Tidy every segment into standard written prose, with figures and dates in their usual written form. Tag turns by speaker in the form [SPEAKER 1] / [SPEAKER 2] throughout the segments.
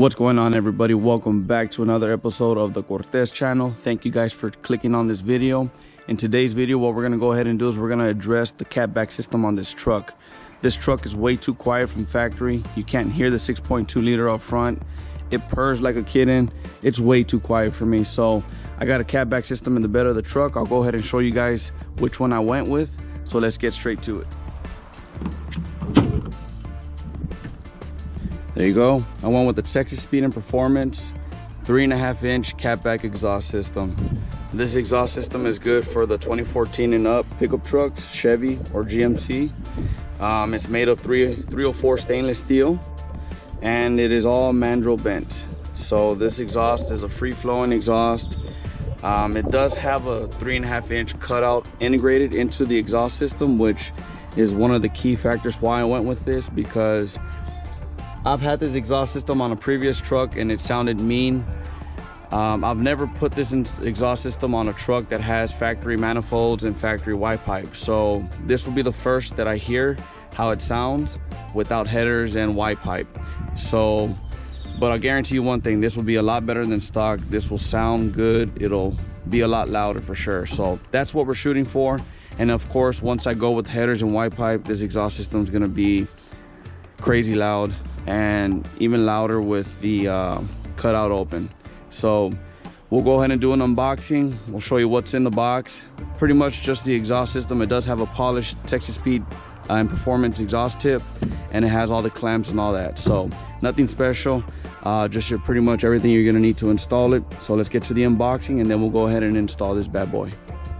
[SPEAKER 1] What's going on, everybody? Welcome back to another episode of the Cortez channel. Thank you guys for clicking on this video. In today's video, what we're going to go ahead and do is we're going to address the catback system on this truck. This truck is way too quiet from factory. You can't hear the 6.2 liter up front. It purrs like a kitten. It's way too quiet for me. So I got a catback system in the bed of the truck. I'll go ahead and show you guys which one I went with. So let's get straight to it. There you go. I went with the Texas Speed and Performance 3.5-inch catback exhaust system. This exhaust system is good for the 2014 and up pickup trucks, Chevy or GMC. It's made of 304 stainless steel, and it is all mandrel bent. So this exhaust is a free-flowing exhaust. It does have a 3.5-inch cutout integrated into the exhaust system, which is one of the key factors why I went with this, because I've had this exhaust system on a previous truck and it sounded mean. I've never put this exhaust system on a truck that has factory manifolds and factory Y pipe. So this will be the first that I hear how it sounds without headers and Y pipe. So, but I'll guarantee you one thing, this will be a lot better than stock. This will sound good. It'll be a lot louder for sure. So that's what we're shooting for. And of course, once I go with headers and Y pipe, this exhaust system is gonna be crazy loud, and even louder with the cutout open. So we'll go ahead and do an unboxing. We'll show you what's in the box. Pretty much just the exhaust system. It does have a polished Texas Speed and Performance exhaust tip, and it has all the clamps and all that. So nothing special, just pretty much everything you're gonna need to install it. So let's get to the unboxing and then we'll go ahead and install this bad boy.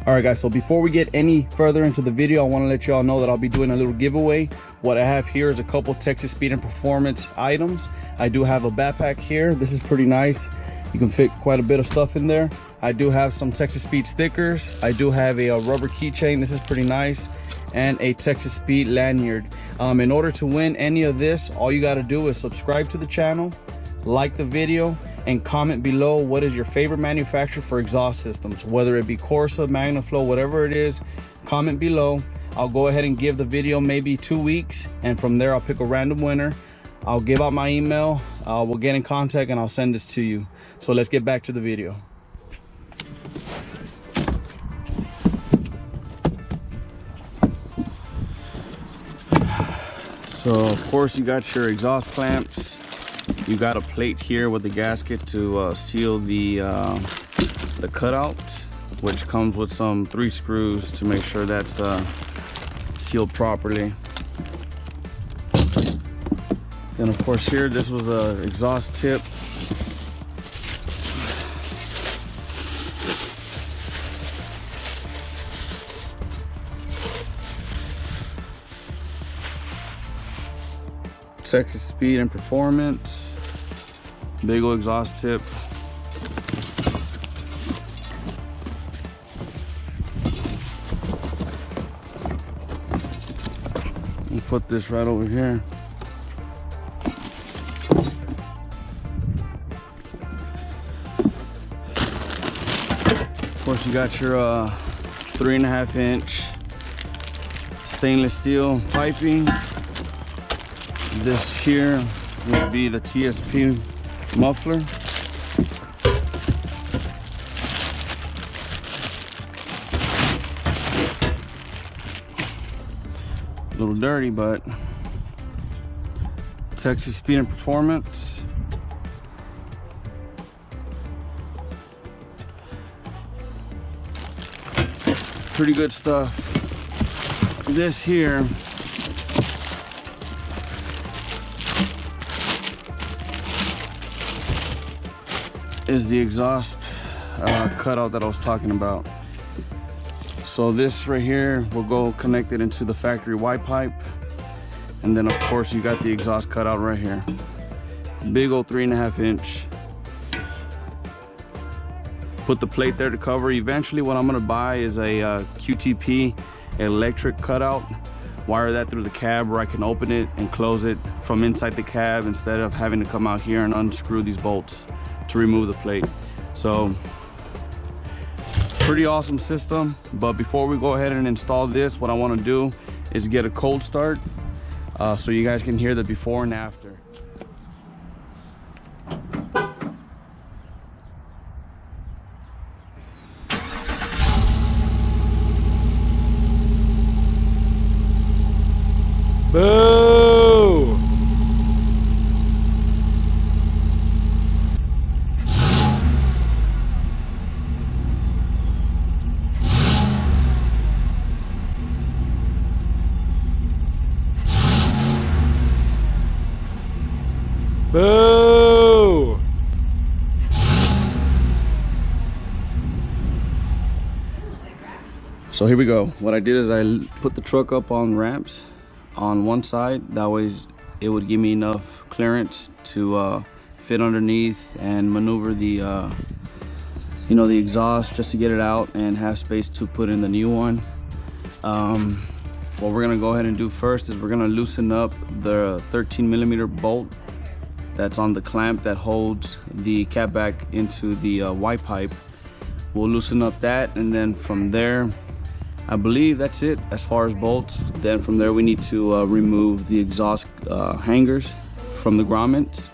[SPEAKER 1] All right guys, so before we get any further into the video, I want to let y'all know that I'll be doing a little giveaway. What I have here is a couple Texas Speed and Performance items. I do have a backpack here. This is pretty nice. You can fit quite a bit of stuff in there. I do have some Texas Speed stickers. I do have a rubber keychain. This is pretty nice. And a Texas Speed lanyard. In order to win any of this, all you got to do is subscribe to the channel, like the video, and comment below what is your favorite manufacturer for exhaust systems, whether it be Corsa, MagnaFlow, whatever it is. Comment below. I'll go ahead and give the video maybe 2 weeks, and from there I'll pick a random winner. I'll give out my email, we'll get in contact, and I'll send this to you. So let's get back to the video. So of course you got your exhaust clamps. You got a plate here with the gasket to seal the cutout, which comes with some 3 screws to make sure that's sealed properly. Then of course here, this was the exhaust tip. Texas Speed and Performance, big old exhaust tip. We'll put this right over here. Of course, you got your 3.5-inch stainless steel piping. This here would be the TSP muffler. A little dirty, but Texas Speed and Performance. Pretty good stuff. This here is the exhaust cutout that I was talking about. So this right here will go connected into the factory Y pipe, and then of course you got the exhaust cutout right here. Big old 3.5-inch. Put the plate there to cover. Eventually what I'm gonna buy is a QTP electric cutout. Wire that through the cab where I can open it and close it from inside the cab instead of having to come out here and unscrew these bolts to remove the plate. So pretty awesome system. But before we go ahead and install this, what I want to do is get a cold start so you guys can hear the before and after. So here we go. What I did is I put the truck up on ramps on one side. That way it would give me enough clearance to fit underneath and maneuver the you know, the exhaust, just to get it out and have space to put in the new one. What we're gonna go ahead and do first is we're gonna loosen up the 13mm bolt that's on the clamp that holds the catback into the Y pipe. We'll loosen up that, and then from there, I believe that's it as far as bolts. Then from there we need to remove the exhaust hangers from the grommets,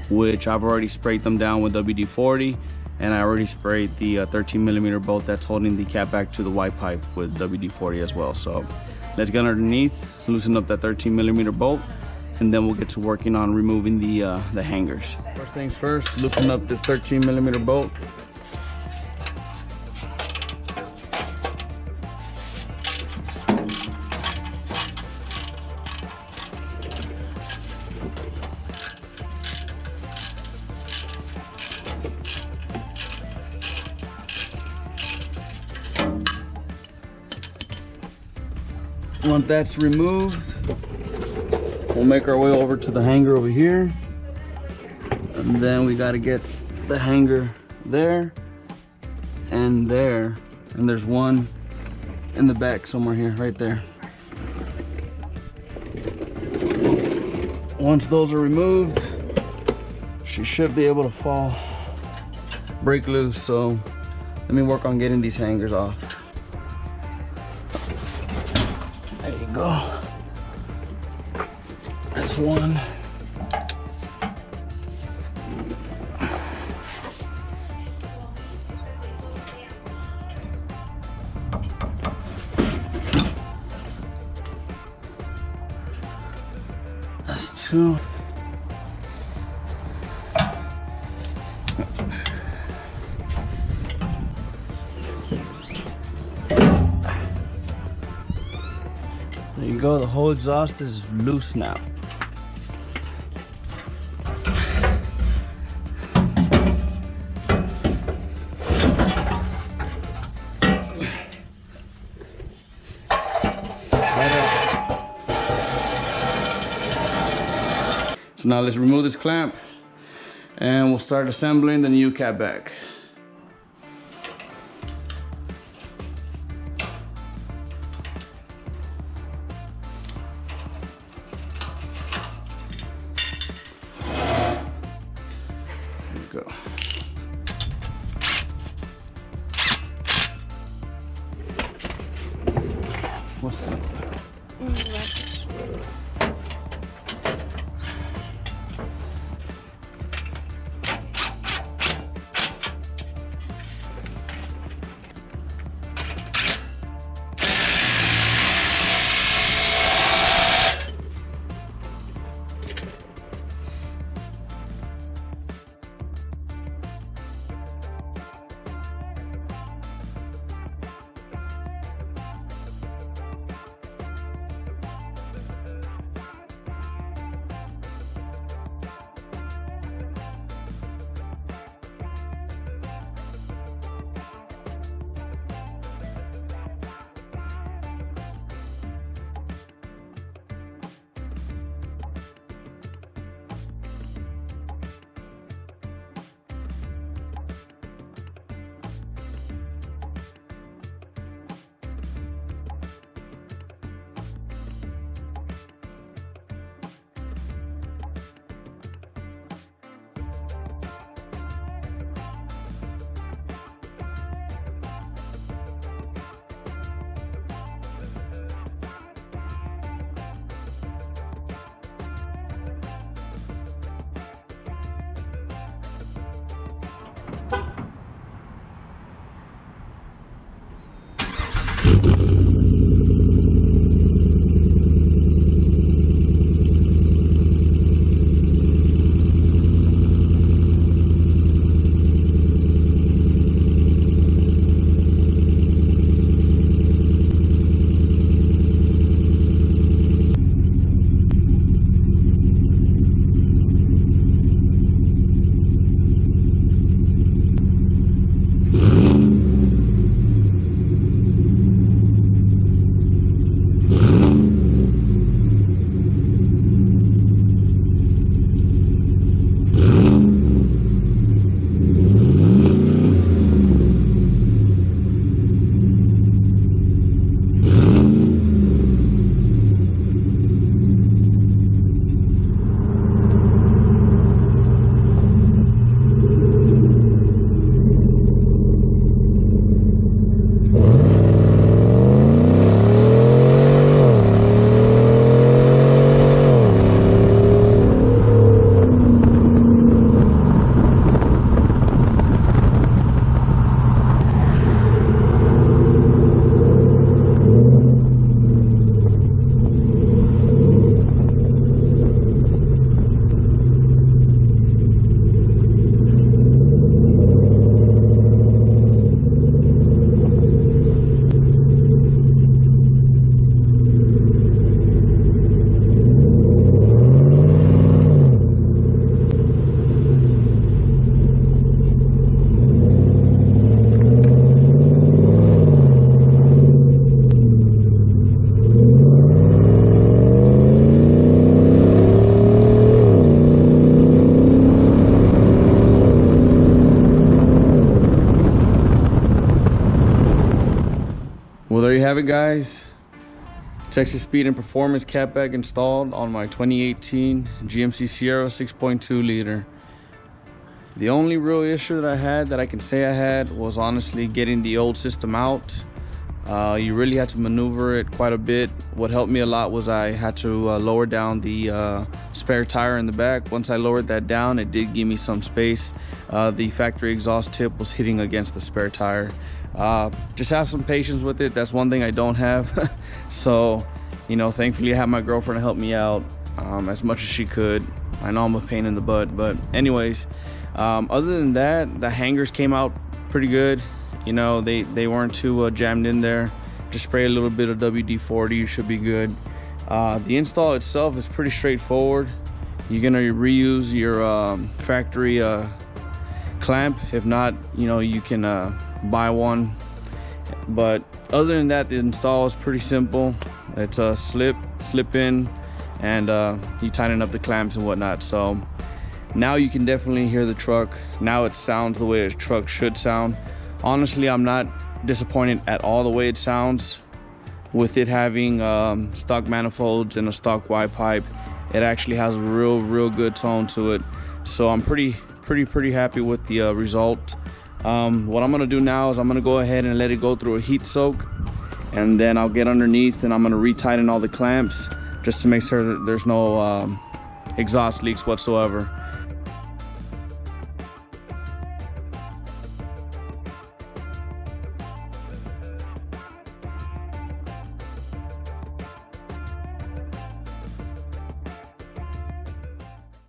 [SPEAKER 1] which I've already sprayed them down with WD-40, and I already sprayed the 13mm bolt that's holding the catback to the Y pipe with WD-40 as well. So let's get underneath, loosen up that 13mm bolt, and then we'll get to working on removing the hangers. First things first, loosen up this 13mm bolt. Once that's removed, we'll make our way over to the hanger over here, and then we got to get the hanger there, and there's one in the back somewhere here, right there. Once those are removed, she should be able to break loose. So let me work on getting these hangers off. There you go. That's one. That's two. There you go, the whole exhaust is loose now. So now let's remove this clamp and we'll start assembling the new catback. Go. What's that? Well, there you have it, guys. Texas Speed and Performance catback installed on my 2018 GMC Sierra 6.2 liter. The only real issue that I had, that I can say I had, was honestly getting the old system out. You really had to maneuver it quite a bit. What helped me a lot was I had to lower down the spare tire in the back. Once I lowered that down, it did give me some space. The factory exhaust tip was hitting against the spare tire. Just have some patience with it. That's one thing I don't have. So, you know, thankfully I had my girlfriend help me out as much as she could. I know I'm a pain in the butt, but anyways, other than that, the hangers came out pretty good. You know, they weren't too jammed in there. Just spray a little bit of WD-40, you should be good. The install itself is pretty straightforward. You're gonna reuse your factory clamp. If not, you know, you can buy one. But other than that, the install is pretty simple. It's a slip in, and you tighten up the clamps and whatnot. So now you can definitely hear the truck. Now it sounds the way a truck should sound. Honestly, I'm not disappointed at all the way it sounds. With it having stock manifolds and a stock Y pipe, it actually has a real good tone to it. So I'm pretty happy with the result. What I'm gonna do now is I'm gonna go ahead and let it go through a heat soak, and then I'll get underneath and I'm gonna retighten all the clamps just to make sure that there's no exhaust leaks whatsoever.